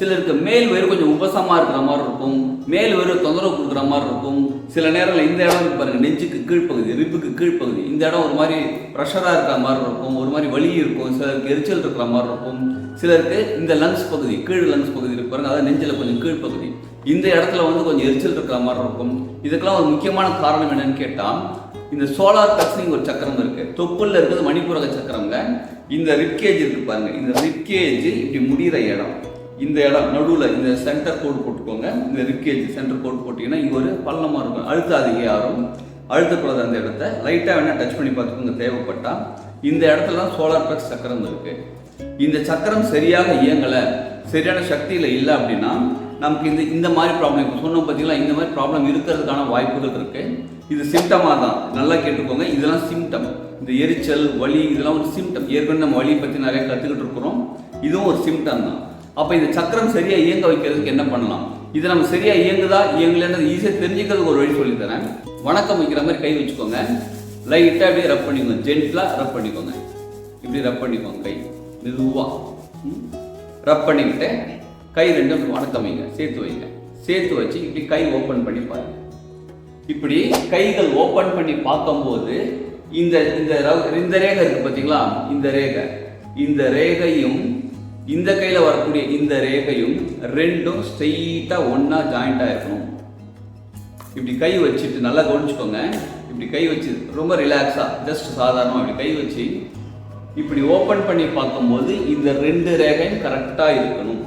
சிலருக்கு மேல் வயிறு கொஞ்சம் உபசமாக இருக்கிற மாதிரி இருக்கும், மேல் வயிறு தொந்தரவு கொடுக்குற மாதிரி இருக்கும். சில நேரங்களில் இந்த இடம் பாருங்க, நெஞ்சுக்கு கீழ்ப்பகுதி, ரிப்புக்கு கீழ்ப்பகுதி, இந்த இடம் ஒரு மாதிரி ப்ரெஷராக இருக்கிற மாதிரி இருக்கும், ஒரு மாதிரி வலி இருக்கும். சிலருக்கு எரிச்சல் இருக்கிற மாதிரி இருக்கும். சிலருக்கு இந்த லங்ஸ் பகுதி, கீழ் லங்ஸ் பகுதி இருக்கு பாருங்க, அதாவது நெஞ்சில் கொஞ்சம் கீழ்ப்பகுதி, இந்த இடத்துல கொஞ்சம் எரிச்சல் இருக்கிற மாதிரி இருக்கும். இதுக்கெல்லாம் ஒரு முக்கியமான காரணம் என்னன்னு கேட்டால், இந்த சோலார் பிளெக்ஸ் ஒரு சக்கரம் இருக்கு, தொப்புள்ள இருக்கிறது மணிப்பூரக சக்கரங்க. இந்த ரிப்கேஜ் இருக்கு பாருங்க, இந்த ரிப்கேஜ் இப்படி முடிகிற இடம், இந்த இடம் நடுவில் இந்த சென்டர் கோடு போட்டுக்கோங்க. இந்த ரிப்கேஜ் சென்டர் கோடு போட்டிங்கன்னா இங்கே ஒரு பள்ளமாக இருக்கும், அழுத்தாதீங்க யாரும், அழுத்தக்கூடாது. அந்த இடத்த லைட்டாக வேணால் டச் பண்ணி பார்த்துக்கோங்க தேவைப்பட்டால். இந்த இடத்துல தான் சோலார் பிளெக்ஸ் சக்கரம் இருக்கு. இந்த சக்கரம் சரியாக இயங்கலை, சரியான சக்தியில் இல்லை அப்படின்னா நமக்கு இந்த மாதிரி ப்ராப்ளம் இப்போ சொன்னோம் பார்த்தீங்களா, இந்த மாதிரி ப்ராப்ளம் இருக்கிறதுக்கான வாய்ப்புகள் இருக்கு. இது சிம்டமாக தான், நல்லா கேட்டுக்கோங்க. இதெல்லாம் சிம்டம், இந்த எரிச்சல் வலி இதெல்லாம் ஒரு சிம்டம். ஏற்கனவே நம்ம வலியை பற்றி நிறைய கற்றுக்கிட்டு இருக்கிறோம், இதுவும் ஒரு சிம்டம் தான். அப்போ இந்த சக்கரம் சரியாக இயங்க வைக்கிறதுக்கு என்ன பண்ணலாம், இது நம்ம சரியாக இயங்குதா இயங்கலைன்றது ஈஸியாக தெரிஞ்சுக்கிறதுக்கு ஒரு வழி சொல்லி தரேன். வணக்கம் வைக்கிற மாதிரி கை வச்சுக்கோங்க, லைட்டாக அப்படியே ரப் பண்ணிக்கோங்க, ஜென்டலாக ரப் பண்ணிக்கோங்க, இப்படி ரப் பண்ணிக்கோங்க, கை மெதுவாக ரப் பண்ணிக்கிட்டு கை ரெண்டும் வணக்கம் வைங்க, சேர்த்து வைங்க, சேர்த்து வச்சு இப்படி கை ஓப்பன் பண்ணி பாருங்க. இப்படி கைகள் ஓப்பன் பண்ணி பார்க்கும்போது இந்த இந்த ரேகை இருக்கு பார்த்தீங்களா, இந்த ரேகையும் இந்த கையில் வரக்கூடிய இந்த ரேகையும் ரெண்டும் ஸ்ட்ரெயிட்டாக ஒன்றா ஜாயிண்டாக இருக்கணும். இப்படி கை வச்சுட்டு நல்லா கவனிச்சுக்கோங்க. இப்படி கை வச்சு ரொம்ப ரிலாக்ஸாக ஜஸ்ட் சாதாரணமாக இப்படி கை வச்சு இப்படி ஓப்பன் பண்ணி பார்க்கும்போது இந்த ரெண்டு ரேகையும் கரெக்டாக இருக்கணும்.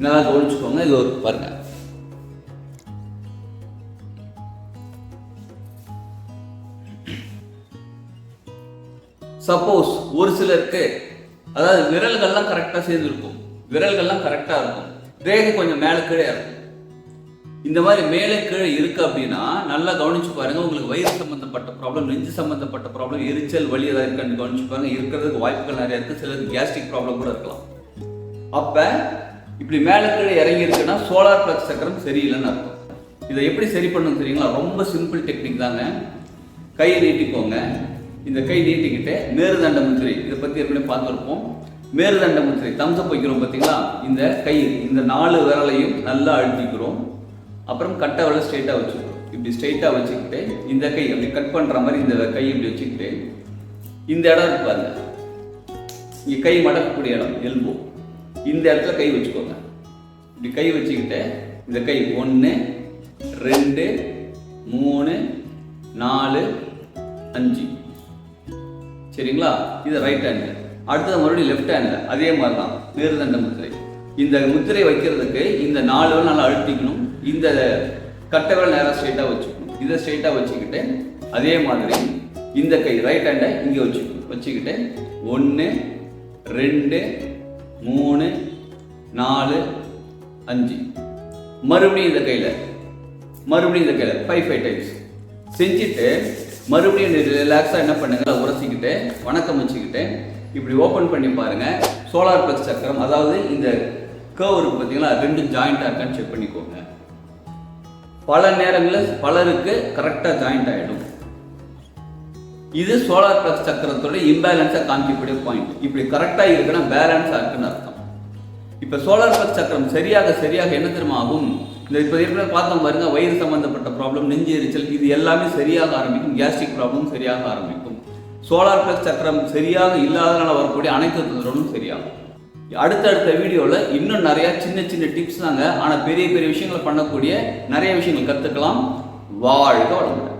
நல்லா கவனிச்சுக்கோங்க. இது ஒரு பாருங்க, சப்போஸ் ஒரு சிலருக்கு அதாவது விரல்கள்லாம் கரெக்டாக சேர்ந்து இருக்கும், விரல்கள்லாம் கரெக்டாக இருக்கும், ரேகை கொஞ்சம் மேலே கீழே இருக்கும். இந்த மாதிரி மேலே கீழே இருக்கு அப்படின்னா நல்லா கவனிச்சு பாருங்க. உங்களுக்கு வயிறு சம்பந்தப்பட்ட ப்ராப்ளம், நெஞ்சு சம்பந்தப்பட்ட ப்ராப்ளம், எரிச்சல் வலி ஏதாவது இருக்கான்னு கவனிச்சு பாருங்க. இருக்கிறதுக்கு வாய்ப்புகள் நிறைய இருக்கு. சிலருக்கு கேஸ்ட்ரிக் ப்ராப்ளம் கூட இருக்கலாம். அப்ப இப்படி மேலே கீழே இறங்கி இருக்குன்னா சோலார் பிளெக்ஸ் சக்கரம் சரியில்லைன்னு அர்த்தம். இதை எப்படி சரி பண்ணணும் தெரியுங்களா? ரொம்ப சிம்பிள் டெக்னிக் தாங்க. கையை நீட்டிக்கோங்க. இந்த கை நீட்டிக்கிட்டு மேருதண்ட முத்திரை, இதை பற்றி ஏற்கனவே பார்த்துருப்போம். மேருதண்ட முத்திரை தம்ஸ்அப் வைக்கிறோம் பார்த்தீங்களா, இந்த கை இந்த 4 விரலையும் நல்லா அழுத்திக்கிறோம். அப்புறம் கட்டை விரலை ஸ்ட்ரெயிட்டாக வச்சுக்கிறோம். இப்படி ஸ்ட்ரெயிட்டாக வச்சுக்கிட்டு இந்த கை அப்படி கட் பண்ணுற மாதிரி இந்த கை இப்படி வச்சுக்கிட்டு இந்த இடம் இருக்கு பாருங்க, இங்கே கை மடக்கக்கூடிய இடம் எல்போ, இந்த இடத்துல கை வச்சுக்கோங்க. இப்படி கை வச்சுக்கிட்டு இந்த கை 1 2 3 4 5 சரிங்களா? இது ரைட் ஹேண்ட். அடுத்தது மறுபடியும் லெஃப்ட் ஹேண்ட், அதே மாதிரி தான் மேருதண்ட முத்திரை. இந்த முத்திரை வைக்கிறதுக்கு இந்த 4 விரல் நல்லா அழுத்திக்கணும். இந்த கட்டை விரல் நேராக ஸ்ட்ரெயிட்டாக வச்சுக்கணும். இதை ஸ்ட்ரெயிட்டாக வச்சுக்கிட்டு அதே மாதிரி இந்த கை ரைட் ஹேண்டை இங்கே வச்சுக்கிட்டு 1 2 3 4 5 மறுபடியும் இந்த கையில் 5 டைம்ஸ் செஞ்சுட்டு மறுபடியும் ரிலாக்ஸாக என்ன பண்ணுங்க, உரசிக்கிட்டு வணக்கம் வச்சுக்கிட்டு இப்படி ஓப்பன் பண்ணி பாருங்க. சோலார் பிளெக்ஸ் சக்கரம், அதாவது இந்த கர்வ் இருக்கு பார்த்தீங்களா, ரெண்டும் ஜாயிண்டாக இருக்கான்னு செக் பண்ணிக்கோங்க. பல நேரங்களில் பலருக்கு கரெக்டாக ஜாயிண்ட் ஆகிடும். இது சோலார் பிளெக்ஸ் சக்கரத்தோட இம்பேலன்ஸாக காமிக்கக்கூடிய பாயிண்ட். இப்படி கரெக்டாக இருக்குன்னா பேலன்ஸாக இருக்குன்னு அர்த்தம். இப்போ சோலார் பிளெக்ஸ் சக்கரம் சரியாக என்ன தெரியுமா ஆகும், இந்த இப்போ ஏற்கனவே பார்த்தோம் பாருங்க, வயிறு சம்பந்தப்பட்ட ப்ராப்ளம், நெஞ்சு எரிச்சல், இது எல்லாமே சரியாக ஆரம்பிக்கும். கேஸ்ட்ரிக் ப்ராப்ளம் சரியாக ஆரம்பிக்கும். சோலார் பிளெக்ஸ் சக்கரம் சரியாக இல்லாதனால வரக்கூடிய அனைத்து தொந்தரவும் சரியாகும். அடுத்தடுத்த வீடியோவில் இன்னும் நிறையா சின்ன டிப்ஸ் தாங்க. ஆனால் பெரிய விஷயங்களை பண்ணக்கூடிய நிறைய விஷயங்கள் கற்றுக்கலாம். வாழ்க வளமுடன்.